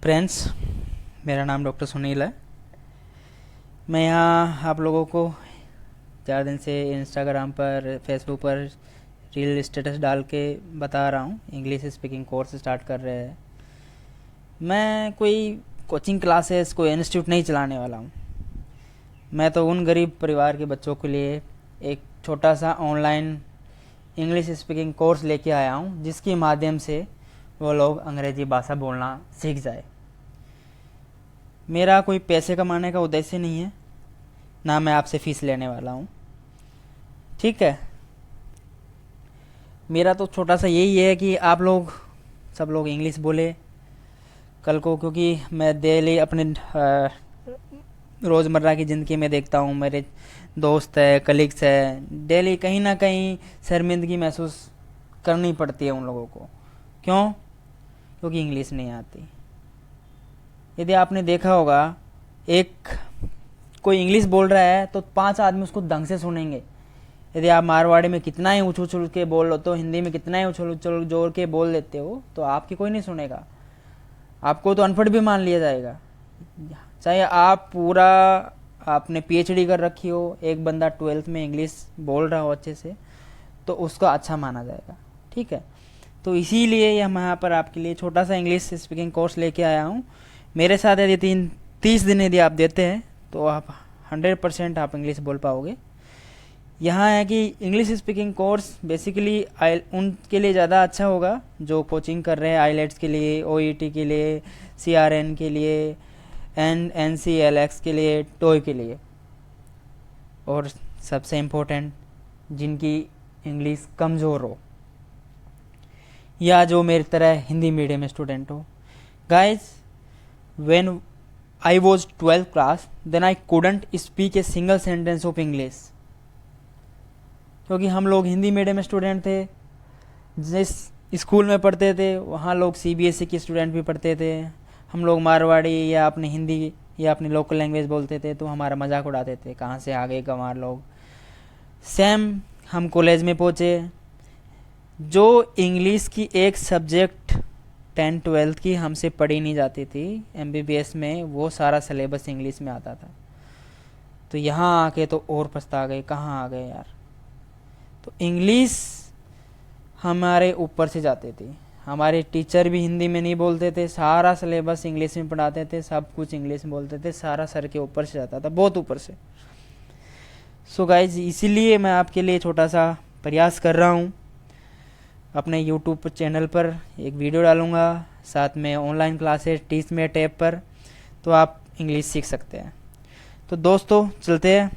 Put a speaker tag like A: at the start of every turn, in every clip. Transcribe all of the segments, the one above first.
A: Friends, मेरा नाम doctor Sunil है। मैं यहाँ आप लोगों को 4 दिन से इंस्टाग्राम पर, फेसबुक पर रील स्टेटस डाल के बता रहा हूँ इंग्लिश स्पीकिंग कोर्स स्टार्ट कर रहे हैं। मैं कोई कोचिंग क्लासेस, कोई इंस्टीट्यूट नहीं चलाने वाला हूँ। मैं तो उन गरीब परिवार के बच्चों के लिए एक छोटा सा ऑनलाइन इंग्लिश स्पीकिंग कोर्स लेके आया हूँ, जिसके माध्यम से वो लोग अंग्रेजी भाषा बोलना सीख जाए। मेरा कोई पैसे कमाने का उद्देश्य नहीं है, ना मैं आपसे फ़ीस लेने वाला हूँ, ठीक है। मेरा तो छोटा सा यही है कि आप लोग सब लोग इंग्लिश बोले कल को, क्योंकि मैं डेली अपने रोज़मर्रा की ज़िंदगी में देखता हूँ मेरे दोस्त है, कलीग्स है, डेली कहीं ना कहीं शर्मिंदगी महसूस करनी पड़ती है उन लोगों को। क्यों? क्योंकि इंग्लिश नहीं आती। यदि आपने देखा होगा, एक कोई इंग्लिश बोल रहा है तो 5 आदमी उसको ढंग से सुनेंगे। यदि आप मारवाड़ी में कितना ही उछल उछल के बोल लो, तो हिंदी में कितना ही उछल उछल जोर के बोल देते हो, तो आपकी कोई नहीं सुनेगा। आपको तो अनपढ़ भी मान लिया जाएगा। चाहे आप पूरा आपने पीएचडी कर रखी हो, एक बंदा 12th में इंग्लिश बोल रहा हो अच्छे से, तो उसका अच्छा माना जाएगा, ठीक है। तो इसीलिए मैं यहाँ पर आपके लिए छोटा सा इंग्लिश स्पीकिंग कोर्स लेके आया हूँ। मेरे साथ यदि 30 दिन यदि आप देते हैं तो आप 100% आप इंग्लिश बोल पाओगे। यहाँ है कि इंग्लिश स्पीकिंग कोर्स बेसिकली उनके लिए ज़्यादा अच्छा होगा जो कोचिंग कर रहे हैं आईलेट्स के लिए, ओईटी के लिए, सीआरएन के लिए, एनसीएलएक्स के लिए, टोई के लिए, और सबसे इम्पोर्टेंट जिनकी इंग्लिश कमज़ोर हो, या जो मेरी तरह हिंदी मीडियम स्टूडेंट हो। Guys, when I was 12th class, then I couldn't speak a single sentence of English, क्योंकि हम लोग हिंदी मीडियम स्टूडेंट थे। जिस स्कूल में पढ़ते थे वहाँ लोग सीबीएसई के स्टूडेंट भी पढ़ते थे। हम लोग मारवाड़ी या अपनी हिंदी या अपनी लोकल लैंग्वेज बोलते थे, तो हमारा मजाक उड़ाते थे, कहाँ से आ गए गंवार लोग। सेम हम कॉलेज में पहुँचे, जो इंग्लिश की एक सब्जेक्ट 10th-12th की हमसे पढ़ी नहीं जाती थी एमबीबीएस में, वो सारा सिलेबस इंग्लिश में आता था। तो यहाँ आके तो और पछता गए, कहाँ आ गए यार। तो इंग्लिश हमारे ऊपर से जाती थी। हमारे टीचर भी हिंदी में नहीं बोलते थे, सारा सिलेबस इंग्लिश में पढ़ाते थे, सब कुछ इंग्लिश में बोलते थे, सारा सर के ऊपर से जाता था, बहुत ऊपर से। सो गाइज, इसीलिए मैं आपके लिए छोटा सा प्रयास कर रहा हूँ। अपने यूट्यूब चैनल पर एक वीडियो डालूँगा, साथ में online classes Teachmint app पर, तो आप इंग्लिश सीख सकते हैं। तो दोस्तों चलते हैं।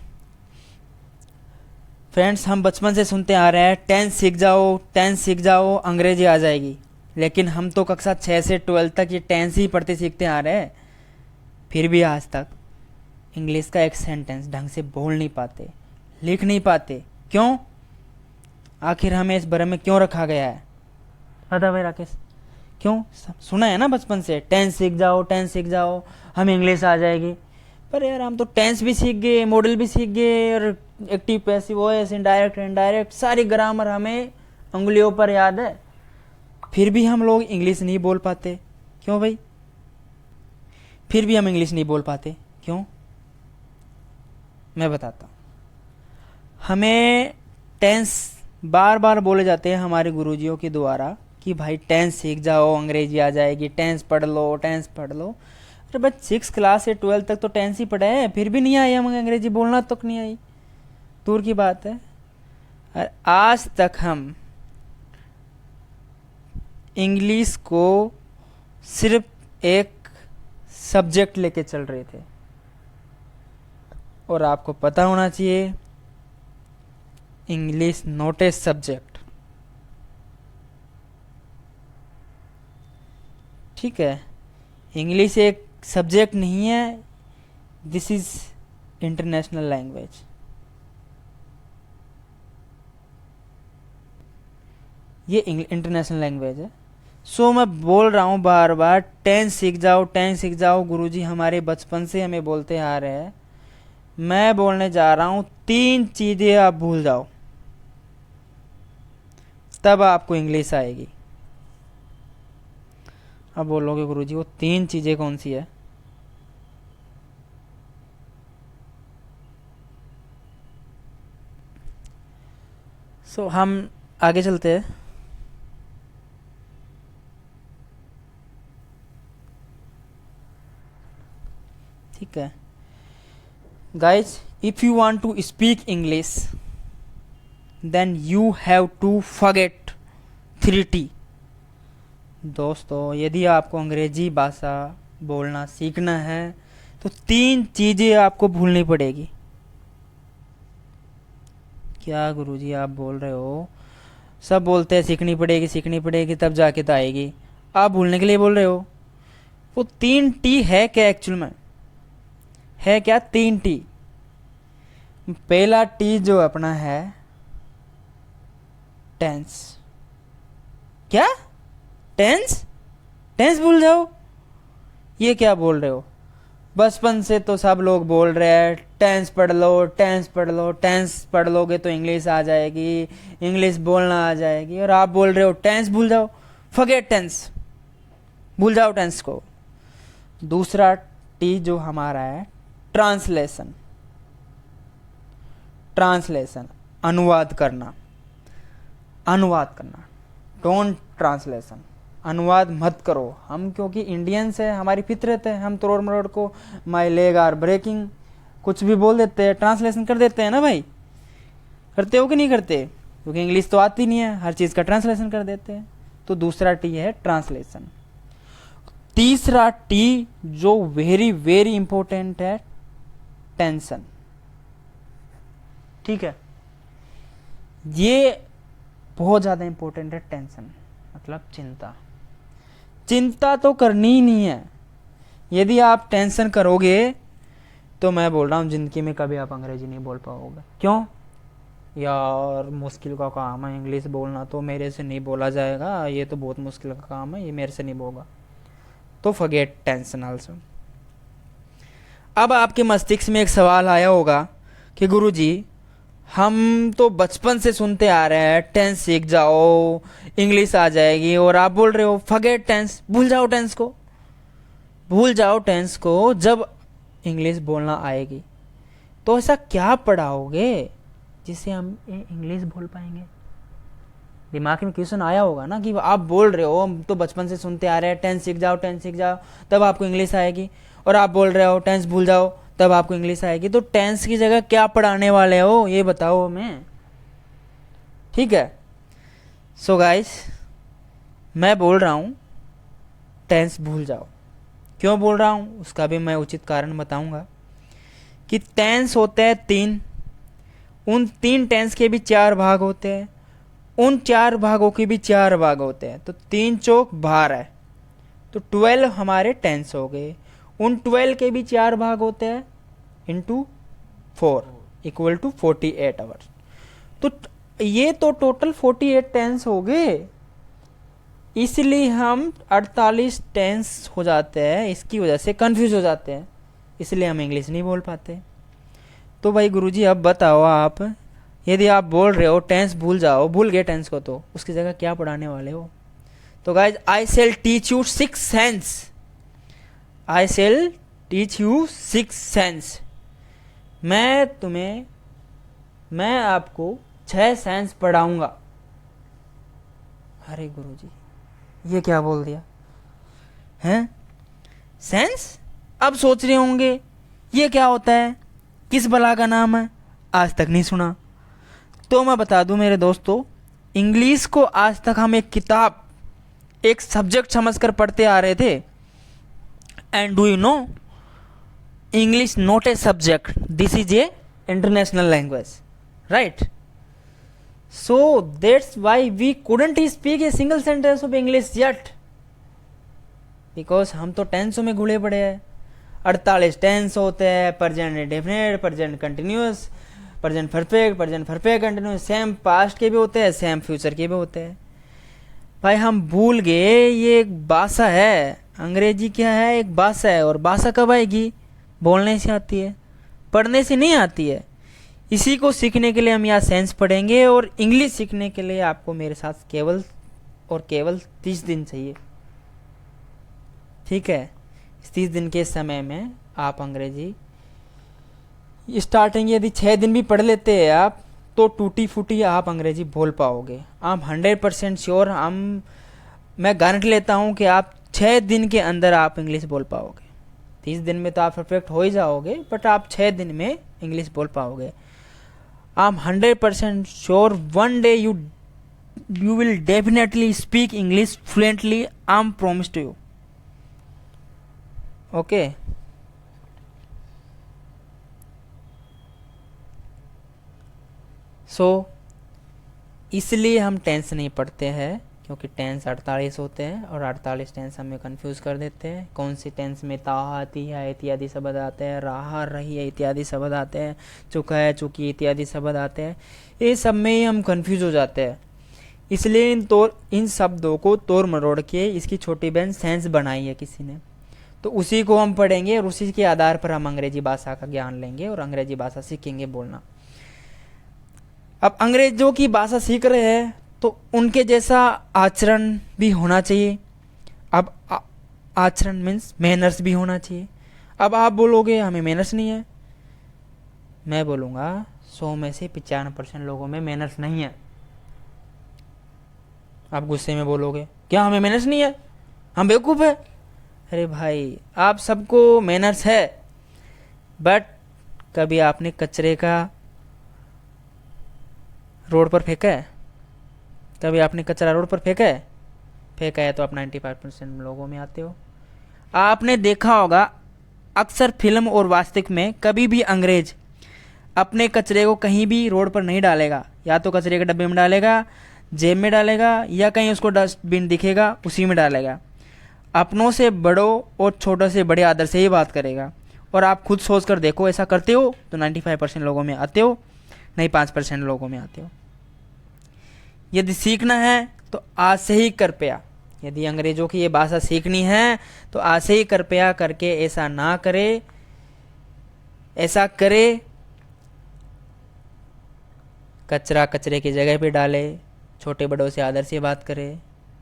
A: फ्रेंड्स, हम बचपन से सुनते आ रहे हैं 10 सीख जाओ, 10 सीख जाओ, अंग्रेजी आ जाएगी। लेकिन हम तो कक्षा 6 से 12 तक ये 10 ही पढ़ते सीखते आ रहे हैं, फिर भी आज तक इंग्लिश का एक सेंटेंस ढंग से बोल नहीं पाते, लिख नहीं पाते। क्यों? आखिर हमें इस भ्रम में क्यों रखा गया है? बता भाई राकेश, क्यों? सुना है ना बचपन से 10 सीख जाओ, 10 सीख जाओ, हमें इंग्लिश आ जाएगी। पर यार, हम तो टेंस भी सीख गए, मॉडल भी सीख गए, और active, passive, voice, indirect, indirect, सारी ग्रामर हमें उंगलियों पर याद है, फिर भी हम लोग इंग्लिश नहीं बोल पाते। क्यों भाई? फिर भी हम इंग्लिश नहीं बोल पाते, क्यों? मैं बताता हूँ। हमें टेंस बार बार बोले जाते हैं हमारे गुरुजियों के द्वारा कि भाई 10 सीख जाओ, अंग्रेजी आ जाएगी, 10 पढ़ लो, 10 पढ़ लो। अरे बस 6 क्लास से 12 तक तो 10 ही पढ़े हैं, फिर भी नहीं आई हमें अंग्रेजी बोलना तक नहीं आई, दूर की बात है। और आज तक हम इंग्लिश को सिर्फ एक सब्जेक्ट लेके चल रहे थे। और आपको पता होना चाहिए, इंग्लिश नॉट ए सब्जेक्ट, ठीक है। इंग्लिश एक सब्जेक्ट नहीं है, दिस इज इंटरनेशनल लैंग्वेज। ये इंटरनेशनल लैंग्वेज है। सो मैं बोल रहा हूँ बार बार 10 सीख जाओ, 10 सीख जाओ। गुरुजी हमारे बचपन से हमें बोलते आ रहे हैं। मैं बोलने जा रहा हूँ 3 चीज़ें आप भूल जाओ, तब आपको इंग्लिश आएगी। अब बोलोगे गुरुजी वो 3 चीज़ें कौन सी है? हम आगे चलते हैं। ठीक है guys, if you want to speak English then you have to forget 3T। दोस्तों, यदि आपको अंग्रेजी भाषा बोलना सीखना है तो 3 चीज़ें आपको भूलनी पड़ेगी। क्या गुरुजी आप बोल रहे हो? सब बोलते हैं सीखनी पड़ेगी तब जाके तो आएगी, आप भूलने के लिए बोल रहे हो। वो 3T है क्या एक्चुअल में? है क्या 3T? पहला T जो अपना है टेंस। क्या टेंस? टेंस भूल जाओ? ये क्या बोल रहे हो? बचपन से तो सब लोग बोल रहे हैं टेंस पढ़ लो, टेंस पढ़ लो, टेंस पढ़ लोगे तो इंग्लिश आ जाएगी, इंग्लिश बोलना आ जाएगी, और आप बोल रहे हो टेंस भूल जाओ। फॉरगेट टेंस, भूल जाओ टेंस को। दूसरा T जो हमारा है ट्रांसलेशन। ट्रांसलेशन, अनुवाद करना। डोंट ट्रांसलेशन, अनुवाद मत करो। हम क्योंकि इंडियंस है, हमारी फितरत है, हम तोड़ मरोड़ को माई लेग आर ब्रेकिंग कुछ भी बोल देते हैं, ट्रांसलेशन कर देते हैं ना भाई। करते हो कि नहीं करते? क्योंकि इंग्लिश तो आती नहीं है, हर चीज़ का ट्रांसलेशन कर देते हैं। तो दूसरा T है ट्रांसलेशन। तीसरा T जो वेरी वेरी इंपॉर्टेंट है टेंशन। ठीक है, ये बहुत ज़्यादा इंपॉर्टेंट है। टेंशन मतलब चिंता। चिंता तो करनी ही नहीं है। यदि आप टेंशन करोगे तो मैं बोल रहा हूँ ज़िंदगी में कभी आप अंग्रेजी नहीं बोल पाओगे। क्यों? यार मुश्किल का काम है इंग्लिश बोलना, तो मेरे से नहीं बोला जाएगा, ये तो बहुत मुश्किल का काम है, ये मेरे से नहीं होगा। तो फॉरगेट टेंशन आल्सो। अब आपके मस्तिष्क में एक सवाल आया होगा कि गुरुजी हम तो बचपन से सुनते आ रहे हैं टेंस सीख जाओ, इंग्लिश आ जाएगी, और आप बोल रहे हो फॉरगेट टेंस, भूल जाओ टेंस को। भूल जाओ टेंस को जब इंग्लिश बोलना आएगी। तो ऐसा क्या पढ़ाओगे जिससे हम इंग्लिश बोल पाएंगे? दिमाग में क्वेश्चन आया होगा ना कि आप बोल रहे हो हम तो बचपन से सुनते आ रहे हैं टेंस सीख जाओ तब आपको इंग्लिश आएगी, और आप बोल रहे हो टेंस भूल जाओ तब आपको इंग्लिश आएगी। तो टेंस की जगह क्या पढ़ाने वाले हो ये बताओ हमें। ठीक है, सो गाइस मैं बोल रहा हूँ टेंस भूल जाओ। क्यों बोल रहा हूँ उसका भी मैं उचित कारण बताऊंगा कि टेंस होते हैं 3, उन 3 टेंस के भी 4 भाग होते हैं, उन 4 भागों के भी 4 भाग होते हैं, तो 3 चौक 12 है, तो 12 हमारे टेंस हो गए। उन 12 के भी 4 भाग होते हैं इंटू 4 इक्वल टू 48 आवर्स। तो ये तो टोटल 48 टेंस हो गए, इसलिए हम 48 टेंस हो जाते हैं, इसकी वजह से कंफ्यूज हो जाते हैं, इसलिए हम इंग्लिश नहीं बोल पाते। तो भाई गुरुजी अब बताओ आप, यदि आप बोल रहे हो टेंस भूल जाओ, भूल गए टेंस को, तो उसकी जगह क्या पढ़ाने वाले हो? तो guys I shall teach you 6 sense. I shall teach you 6 sense. मैं आपको 6 सेंस पढ़ाऊंगा। अरे गुरुजी ये क्या बोल दिया हैं? सेंस? अब सोच रहे होंगे ये क्या होता है, किस बला का नाम है, आज तक नहीं सुना। तो मैं बता दूं मेरे दोस्तों, इंग्लिश को आज तक हम एक किताब, एक सब्जेक्ट समझकर पढ़ते आ रहे थे। And do you know, English not a subject, this is a international language, right? So that's why we couldn't speak a single sentence of English yet, because हम तो टेंसों में घुले पड़े हैं। 48 टेंस होते हैं, present indefinite, present continuous, present perfect continuous, same past के भी होते हैं, सेम फ्यूचर के भी होते हैं। भाई हम भूल गए ये एक भाषा है, अंग्रेजी क्या है, एक भाषा है, और भाषा कब आएगी? बोलने से आती है, पढ़ने से नहीं आती है। इसी को सीखने के लिए हम यहाँ सेंस पढ़ेंगे, और इंग्लिश सीखने के लिए आपको मेरे साथ केवल और केवल 30 दिन चाहिए। ठीक है। इस 30 दिन के समय में आप अंग्रेजी स्टार्टिंग यदि 6 दिन भी पढ़ लेते हैं आप, तो टूटी फूटी आप अंग्रेजी बोल पाओगे। आप 100% श्योर, मैं गारंटी लेता हूँ कि आप 6 दिन के अंदर आप इंग्लिश बोल पाओगे। 30 दिन में तो आप परफेक्ट हो ही जाओगे, बट आप 6 दिन में इंग्लिश बोल पाओगे। I'm 100% sure one day you will definitely speak English fluently. I'm promise to you. Okay. So इसलिए हम टेंस नहीं पढ़ते हैं, क्योंकि टेंस 48 होते हैं और 48 टेंस हमें कंफ्यूज कर देते हैं। कौन सी टेंस में ताहा आती है इत्यादि शब्द आते हैं, रहा रही है इत्यादि शब्द आते हैं, चुका है चुकी इत्यादि शब्द आते हैं, ये सब में ही हम कंफ्यूज हो जाते हैं। इसलिए इन शब्दों को तोड़ मरोड़ के इसकी छोटी बहन सेंस बनाई है किसी ने, तो उसी को हम पढ़ेंगे और उसी के आधार पर हम अंग्रेजी भाषा का ज्ञान लेंगे और अंग्रेजी भाषा सीखेंगे बोलना। अब अंग्रेजों की भाषा सीख रहे हैं तो उनके जैसा आचरण भी होना चाहिए। अब आचरण मीन्स मैनर्स भी होना चाहिए। अब आप बोलोगे हमें मैनर्स नहीं है, मैं बोलूँगा 100 में से 95% लोगों में मैनर्स नहीं है। आप गुस्से में बोलोगे क्या हमें मैनर्स नहीं है, हम बेवकूफ़ है। अरे भाई, आप सबको मैनर्स है, बट कभी आपने कचरे का रोड पर फेंका है? कभी आपने कचरा रोड पर फेंका है? फेंका है तो आप 95% लोगों में आते हो। आपने देखा होगा अक्सर फिल्म और वास्तविक में कभी भी अंग्रेज अपने कचरे को कहीं भी रोड पर नहीं डालेगा, या तो कचरे के डब्बे में डालेगा, जेब में डालेगा, या कहीं उसको डस्टबिन दिखेगा उसी में डालेगा। अपनों से बड़ों और छोटों से बड़े आदर से ही बात करेगा। और आप खुद सोच कर देखो, ऐसा करते हो तो 95% लोगों में आते हो, नहीं 5% लोगों में आते हो। यदि सीखना है तो आज से ही कृपया, यदि अंग्रेजों की ये भाषा सीखनी है तो आज से ही कृपया करके ऐसा ना करे, ऐसा करे कचरा कचरे की जगह पे डाले, छोटे बड़ों से आदर से बात करे।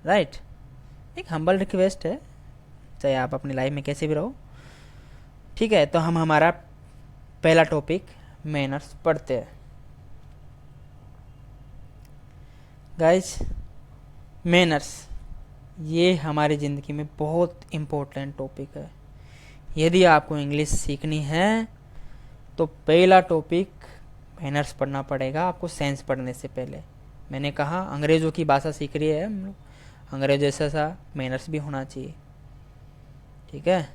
A: राइट, एक हम्बल रिक्वेस्ट है, चाहे आप अपनी लाइफ में कैसे भी रहो। ठीक है, तो हम हमारा पहला टॉपिक मैनर्स पढ़ते हैं। गाइस, मैनर्स ये हमारी ज़िंदगी में बहुत इम्पोर्टेंट टॉपिक है। यदि आपको इंग्लिश सीखनी है तो पहला टॉपिक मैनर्स पढ़ना पड़ेगा आपको, सेंस पढ़ने से पहले। मैंने कहा अंग्रेज़ों की भाषा सीख रही है हम लोग, अंग्रेजों जैसा मैनर्स भी होना चाहिए। ठीक है,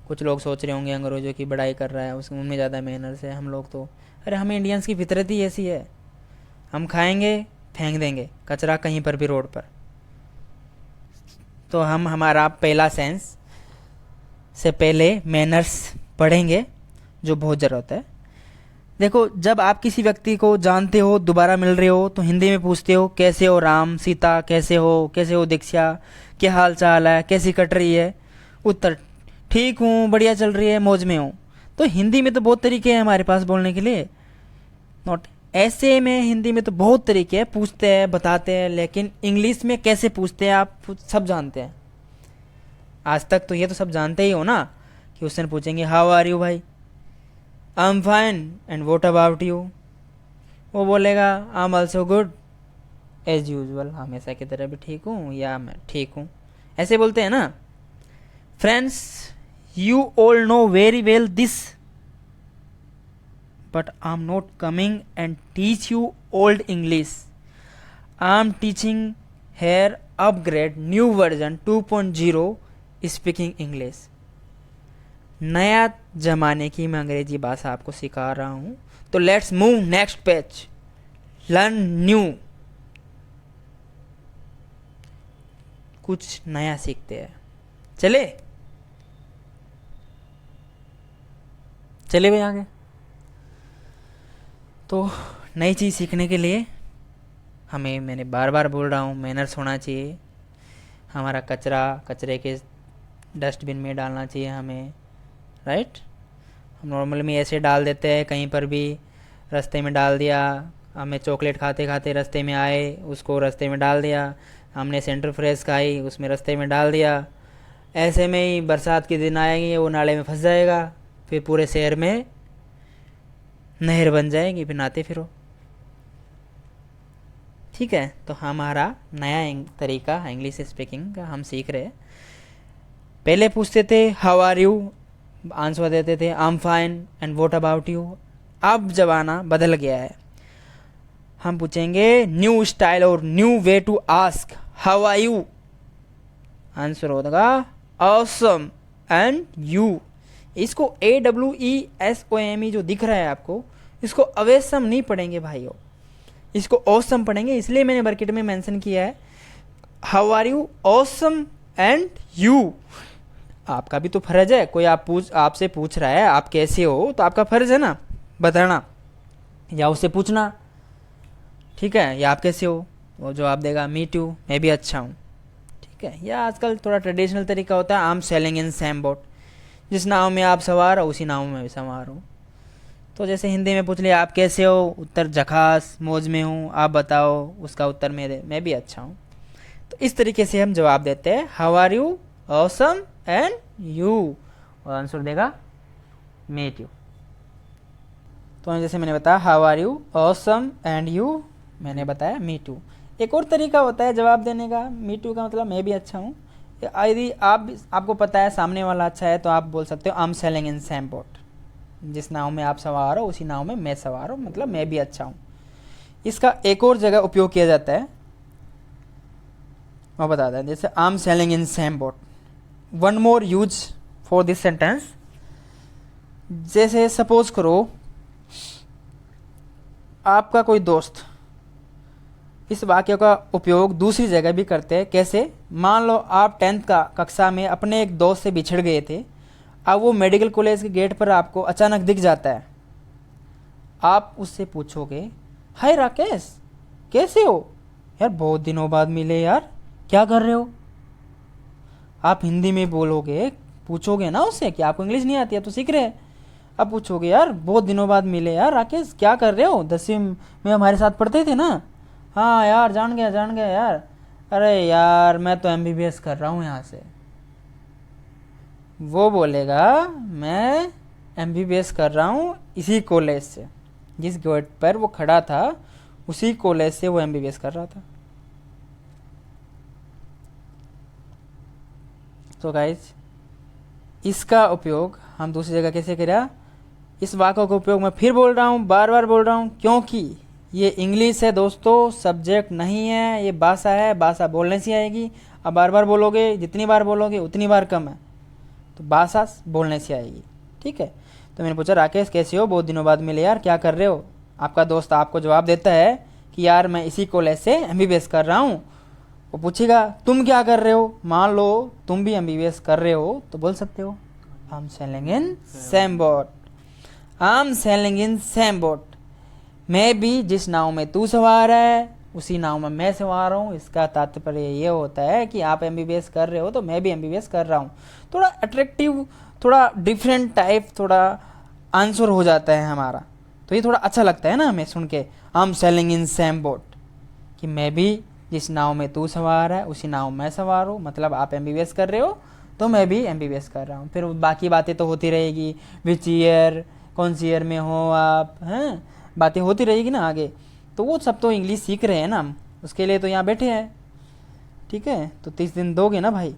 A: कुछ लोग सोच रहे होंगे अंग्रेजों की बड़ाई कर रहा है, उसमें उनमें ज़्यादा मैनर्स है, हम लोग तो, अरे हमें इंडियंस की फितरत ही ऐसी है, हम खाएंगे फेंक देंगे कचरा कहीं पर भी रोड पर। तो हम हमारा पहला सेंस से पहले मैनर्स पढ़ेंगे, जो बहुत ज़रूरत है। देखो, जब आप किसी व्यक्ति को जानते हो, दोबारा मिल रहे हो, तो हिंदी में पूछते हो कैसे हो राम सीता, कैसे हो दीक्षा, क्या हाल चाल है, कैसी कट रही है? उत्तर ठीक हूँ, बढ़िया चल रही है, मौज में हूँ। तो हिंदी में तो बहुत तरीके हैं हमारे पास बोलने के लिए, नॉट ऐसे में हिंदी में तो बहुत तरीके हैं, पूछते हैं बताते हैं, लेकिन इंग्लिश में कैसे पूछते हैं आप सब जानते हैं। आज तक तो ये तो सब जानते ही हो ना, कि उससे पूछेंगे हाउ आर यू भाई, I am fine and what about you, वो बोलेगा I am also good as usual, हमेशा की तरह भी ठीक हूँ या मैं ठीक हूँ, ऐसे बोलते हैं ना। Friends, you all know very well this, but I'm not coming and teach you old English. I'm teaching here upgrade new version 2.0 speaking English. नया जमाने की मैं अंग्रेजी भाषा आपको सिखा रहा हूँ। तो let's move next page, learn new, कुछ नया सीखते हैं। चले भाई आगे। तो नई चीज़ सीखने के लिए हमें, मैंने बार बार बोल रहा हूँ, मैनर्स होना चाहिए। हमारा कचरा कचरे के डस्टबिन में डालना चाहिए हमें। राइट, हम नॉर्मल में ऐसे डाल देते हैं, कहीं पर भी रास्ते में डाल दिया, हमें चॉकलेट खाते खाते रास्ते में आए, उसको रास्ते में डाल दिया, हमने सेंटर फ्रेश खाई, उसमें रास्ते में डाल दिया, ऐसे में ही बरसात के दिन आएंगे, वो नाले में फंस जाएगा, फिर पूरे शहर में नहर बन जाएगी, फिर नहाते फिरो। ठीक है, तो हमारा नया तरीका इंग्लिश स्पीकिंग का हम सीख रहे हैं। पहले पूछते थे हाउ आर यू, आंसर देते थे I am fine and what about you. अब जमाना बदल गया है, हम पूछेंगे न्यू स्टाइल और new way to ask how are you. Answer होगा ऑसम एंड यू। इसको AWESOME जो दिख रहा है आपको, इसको अवेसम नहीं पढ़ेंगे भाइयों, इसको ऑसम पढ़ेंगे। इसलिए मैंने ब्रैकेट में मेंशन किया है how are you awesome and you. आपका भी तो फर्ज है, कोई आपसे पूछ रहा है आप कैसे हो, तो आपका फर्ज है ना बताना, या उससे पूछना, ठीक है, या आप कैसे हो, वो जवाब देगा मी टू, मैं भी अच्छा हूँ। ठीक है, या आजकल थोड़ा ट्रेडिशनल तरीका होता है I am selling in same boat, जिस नाव में आप सवार हो उसी नाव में भी सवार हो। तो जैसे हिंदी में पूछ लिया आप कैसे हो, उत्तर जखास मौज में हूँ, आप बताओ, उसका उत्तर मैं भी अच्छा हूँ। तो इस तरीके से हम जवाब देते हैं how are you awesome and you, और आंसर देगा मेट यू। तो जैसे मैंने बताया how are you awesome and you, मैंने बताया मी टू। एक और तरीका होता है जवाब देने का, मी टू का मतलब मैं भी अच्छा हूँ। यदि आपको पता है सामने वाला अच्छा है, तो आप बोल सकते हो I am selling in same boat, जिस नाव में आप सवार हो उसी नाव में मैं सवार हूँ, मतलब मैं भी अच्छा हूँ। इसका एक और जगह उपयोग किया जाता है, वो बताता है, जैसे I am selling in same boat. One more use for this sentence, जैसे सपोज करो आपका कोई दोस्त, इस वाक्य का उपयोग दूसरी जगह भी करते हैं। कैसे, मान लो आप 10th का कक्षा में अपने एक दोस्त से बिछड़ गए थे, अब वो मेडिकल कॉलेज के गेट पर आपको अचानक दिख जाता है। आप उससे पूछोगे हाय राकेश कैसे हो यार, बहुत दिनों बाद मिले यार, क्या कर रहे हो। आप हिंदी में बोलोगे, पूछोगे ना उससे कि आपको इंग्लिश नहीं आती है तो सीख रहे हैं। अब पूछोगे यार बहुत दिनों बाद मिले यार राकेश, क्या कर रहे हो, 10वीं में हमारे साथ पढ़ते थे ना। हाँ यार जान गया यार, अरे यार मैं तो MBBS कर रहा हूँ यहाँ से। वो बोलेगा मैं MBBS कर रहा हूँ इसी कॉलेज से, जिस गेट पर वो खड़ा था उसी कॉलेज से वो MBBS कर रहा था। तो गाइज इसका उपयोग हम दूसरी जगह कैसे करें, इस वाक्य का उपयोग मैं फिर बोल रहा हूँ, बार बार बोल रहा हूँ, क्योंकि ये इंग्लिश है दोस्तों, सब्जेक्ट नहीं है, ये भाषा है, भाषा बोलने से आएगी। अब बार बार बोलोगे, जितनी बार बोलोगे उतनी बार कम है, तो भाषा बोलने से आएगी। ठीक है, तो मैंने पूछा राकेश कैसे हो, बहुत दिनों बाद मिले यार, क्या कर रहे हो। आपका दोस्त आपको जवाब देता है कि यार मैं इसी कॉलेज से MBBS कर रहा हूँ। वो पूछेगा तुम क्या कर रहे हो, मान लो तुम भी MBBS कर रहे हो, तो बोल सकते हो I am selling in same boat, I am selling in same boat. मैं भी जिस नाव में तू सवार है उसी नाव में मैं सवार हूँ। इसका तात्पर्य ये होता है कि आप MBBS कर रहे हो तो मैं भी MBBS कर रहा हूँ। थोड़ा अट्रैक्टिव, थोड़ा डिफरेंट टाइप, थोड़ा आंसर हो जाता है हमारा, तो ये थोड़ा अच्छा लगता है ना हमें सुन के, I am selling in same boat, कि मैं भी जिस नाव में तू सवार है उसी नाव में मैं सवार हूँ। मतलब आप MBBS कर रहे हो तो मैं भी MBBS कर रहा हूँ। फिर बाकी बातें तो होती रहेगी, विच ईयर, कौन सी ईयर में हो आप, हैं, बातें होती रहेगी ना आगे। तो वो सब तो इंग्लिश सीख रहे हैं ना, उसके लिए तो यहाँ बैठे हैं। ठीक है, तो 30 दिन दोगे ना भाई,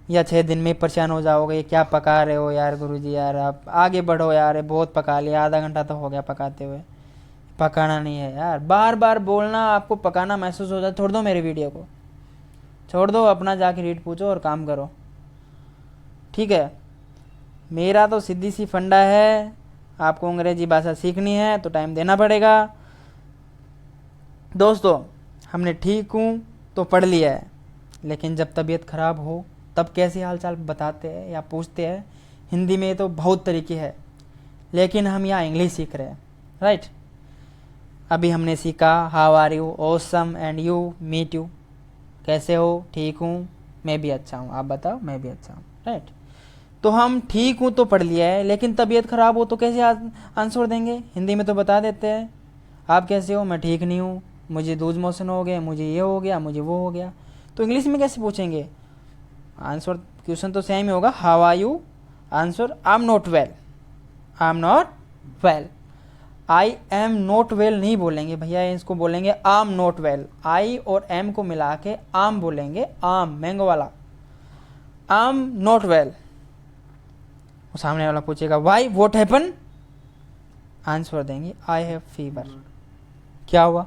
A: या 6 दिन में परेशान हो जाओगे, क्या पका रहे हो यार गुरुजी, यार आप आगे बढ़ो यार, बहुत पका लिया, आधा घंटा तो हो गया पकाते हुए। पकाना नहीं है यार, बार बार बोलना, आपको पकाना महसूस हो जाए, छोड़ दो मेरे वीडियो को, छोड़ दो, अपना जाके रीड पूछो और काम करो। ठीक है, मेरा तो सीधी सी फंडा है, आपको अंग्रेजी भाषा सीखनी है तो टाइम देना पड़ेगा। दोस्तों हमने ठीक हूँ तो पढ़ लिया है, लेकिन जब तबीयत ख़राब हो तब कैसे हाल चाल बताते हैं या पूछते हैं। हिंदी में तो बहुत तरीके हैं, लेकिन हम यहाँ इंग्लिश सीख रहे हैं, राइट। अभी हमने सीखा how are you awesome and you, meet you, कैसे हो, ठीक हूँ, मैं भी अच्छा हूँ, आप बताओ, मैं भी अच्छा हूँ, राइट। तो हम ठीक हूँ तो पढ़ लिया है, लेकिन तबीयत ख़राब हो तो कैसे आंसर देंगे। हिंदी में तो बता देते हैं आप कैसे हो, मैं ठीक नहीं हूँ, मुझे लूज मोशन हो गए, मुझे ये हो गया, मुझे वो हो गया। तो इंग्लिश में कैसे पूछेंगे, आंसर क्वेश्चन तो सेम ही होगा, how are you, answer I am not well, I am not well. I am not well नहीं बोलेंगे भैया, इसको बोलेंगे आम नॉट वेल। आई और एम को मिला के आम बोलेंगे, आम मैंगो वाला, आम नॉट वेल। सामने वाला पूछेगा वाई व्हाट हैपन, आंसर देंगे आई हैव फीवर। क्या हुआ,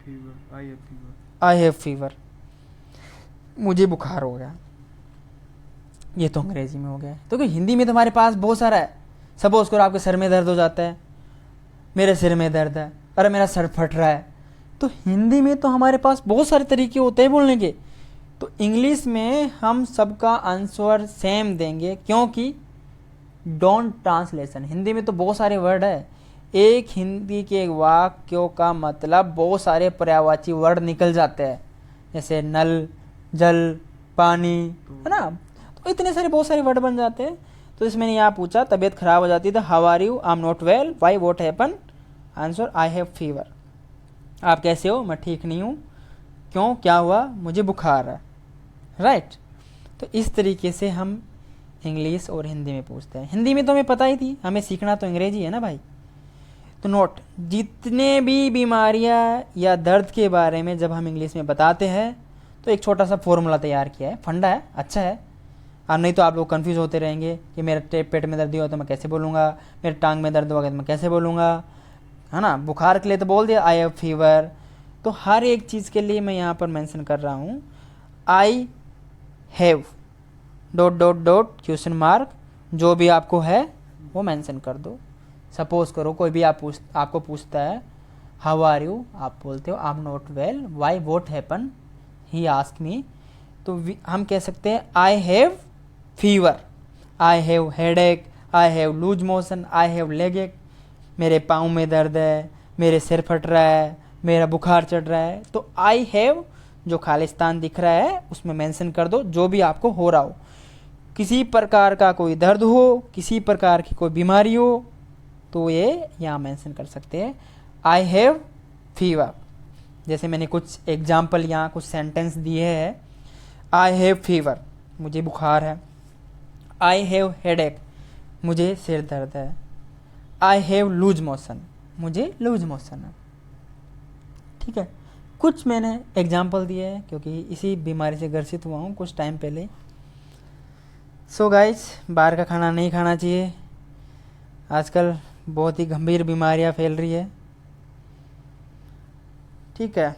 B: fever, I have fever,
A: I have fever, मुझे बुखार हो गया। ये तो अंग्रेजी में हो गया। तो क्योंकि हिंदी में तो हमारे पास बहुत सारा है। सपोज करो आपके सर में दर्द हो जाता है, मेरे सिर में दर्द है, अरे मेरा सर फट रहा है, तो हिंदी में तो हमारे पास बहुत सारे तरीके होते हैं बोलने के। तो इंग्लिश में हम सबका आंसर सेम देंगे, क्योंकि डोंट ट्रांसलेशन, हिंदी में तो बहुत सारे वर्ड है, एक हिंदी के वाक्यों का मतलब बहुत सारे पर्यायवाची वर्ड निकल जाते हैं, जैसे नल, जल, पानी, है ना, तो इतने सारे बहुत सारे वर्ड बन जाते हैं। तो इसमें यहाँ पूछा तबीयत खराब हो जाती है तो how are you, I am not well, why what happen, answer I have fever. आप कैसे हो, मैं ठीक नहीं हूँ, क्यों, क्या हुआ, मुझे बुखार है, राइट। तो इस तरीके से हम इंग्लिश और हिंदी में पूछते हैं। हिंदी में तो हमें पता ही थी, हमें सीखना तो अंग्रेजी है ना भाई। तो नोट, जितने भी बीमारियां या दर्द के बारे में जब हम इंग्लिश में बताते हैं तो एक छोटा सा फॉर्मूला तैयार किया है, फंडा है, अच्छा है। और नहीं तो आप लोग कंफ्यूज होते रहेंगे कि मेरे पेट में दर्द हुआ तो मैं कैसे बोलूँगा, मेरे टांग में दर्द होगा तो मैं कैसे बोलूँगा, है ना। बुखार के लिए तो बोल दिया आई हैव फीवर। तो हर एक चीज़ के लिए मैं यहाँ पर मेंशन कर रहा हूँ, I have dot dot dot question mark, जो भी आपको है वो मेंशन कर दो। सपोज करो कोई भी आपको पूछता है हाउ आर यू, आप बोलते हो I am not well, why what happen, he ask me, तो हम कह सकते हैं I have fever, I have headache, I have loose motion, I have leg ache, मेरे पाँव में दर्द है, मेरे सिर फट रहा है, मेरा बुखार चढ़ रहा है। तो आई हैव जो खालिस्तान दिख रहा है उसमें मेंशन कर दो जो भी आपको हो रहा हो, किसी प्रकार का कोई दर्द हो, किसी प्रकार की कोई बीमारी हो, तो ये यहाँ मेंशन कर सकते हैं आई हैव फीवर। जैसे मैंने कुछ एग्जाम्पल यहाँ कुछ सेंटेंस दिए हैं, आई हैव फीवर, मुझे बुखार है, आई हैव हेडेक, मुझे सिर दर्द है, आई हैव लूज मोशन, मुझे लूज मोशन है, ठीक है। कुछ मैंने एग्जाम्पल दिए हैं क्योंकि इसी बीमारी से ग्रसित हुआ हूँ कुछ टाइम पहले। सो गाइस, बाहर का खाना नहीं खाना चाहिए, आजकल बहुत ही गंभीर बीमारियां फैल रही है, ठीक है।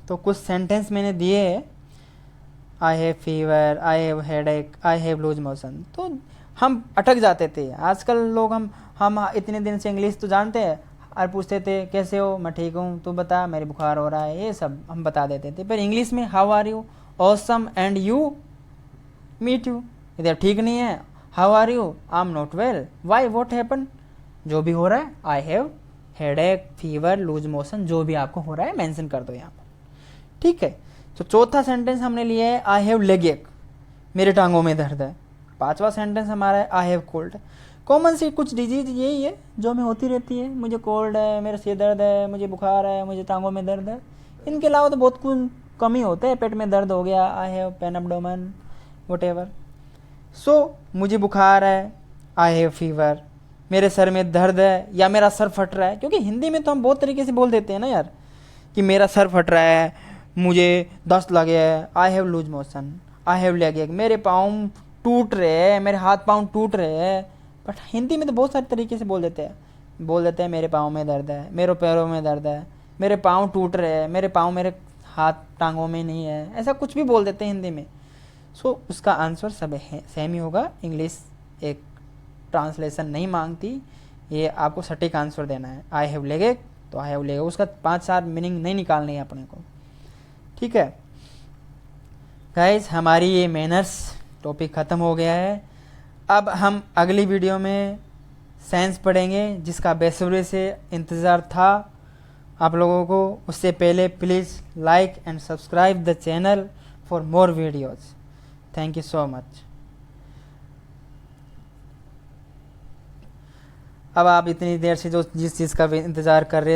A: तो कुछ सेंटेंस मैंने दिए हैं, I have fever, I have headache, I have loose motion, तो हम अटक जाते थे। आजकल लोग हम इतने दिन से इंग्लिश तो जानते हैं और पूछते थे कैसे हो, मैं ठीक हूँ, तू बता, मेरे बुखार हो रहा है, ये सब हम बता देते थे। पर इंग्लिश में how are you, awesome, and you, meet you, इधर ठीक नहीं है, how are you, I am not well, why what happen, जो भी हो रहा है, I have headache, fever, loose motion, जो भी आपको हो रहा है मेंशन कर दो यहाँ पर, ठीक है। तो चौथा सेंटेंस हमने लिया है आई हैव लेग एक, मेरे टांगों में दर्द है। पांचवा सेंटेंस हमारा है आई हैव कोल्ड। कॉमन सी कुछ डिजीज यही है जो हमें होती रहती है, मुझे कोल्ड है, मेरे सिर दर्द है, मुझे बुखार है, मुझे टांगों में दर्द है। इनके अलावा तो बहुत कुछ कम ही होते हैं, पेट में दर्द हो गया, I have pain abdomen, whatever. So मुझे बुखार है, आई हैव फीवर, मेरे सर में दर्द है या मेरा सर फट रहा है, क्योंकि हिंदी में तो हम बहुत तरीके से बोल देते हैं ना यार, कि मेरा सर फट रहा है, मुझे दस्त लगे है, I have loose motion, I have leg ache, मेरे पाँव टूट रहे हैं, मेरे हाथ पाँव टूट रहे हैं। बट हिंदी में तो बहुत सारे तरीके से बोल देते हैं मेरे पाँव में दर्द है, मेरे पैरों में दर्द है, मेरे पाँव टूट रहे हैं, मेरे पाँव मेरे हाथ टांगों में नहीं है, ऐसा कुछ भी बोल देते हैं हिंदी में। सो उसका आंसर सब सेम ही होगा। इंग्लिश एक ट्रांसलेशन नहीं मांगती, ये आपको सटीक आंसर देना है। आई हैव लेग एक तो आई हैव लेग, उसका 5-7 मीनिंग नहीं निकालनी है अपने को, ठीक है गाइज। हमारी ये मैनर्स टॉपिक ख़त्म हो गया है। अब हम अगली वीडियो में साइंस पढ़ेंगे, जिसका बेसब्री से इंतज़ार था आप लोगों को। उससे पहले please like and subscribe the channel for more videos. Thank you so much. अब आप इतनी देर से जो जिस चीज़ का इंतज़ार कर रहे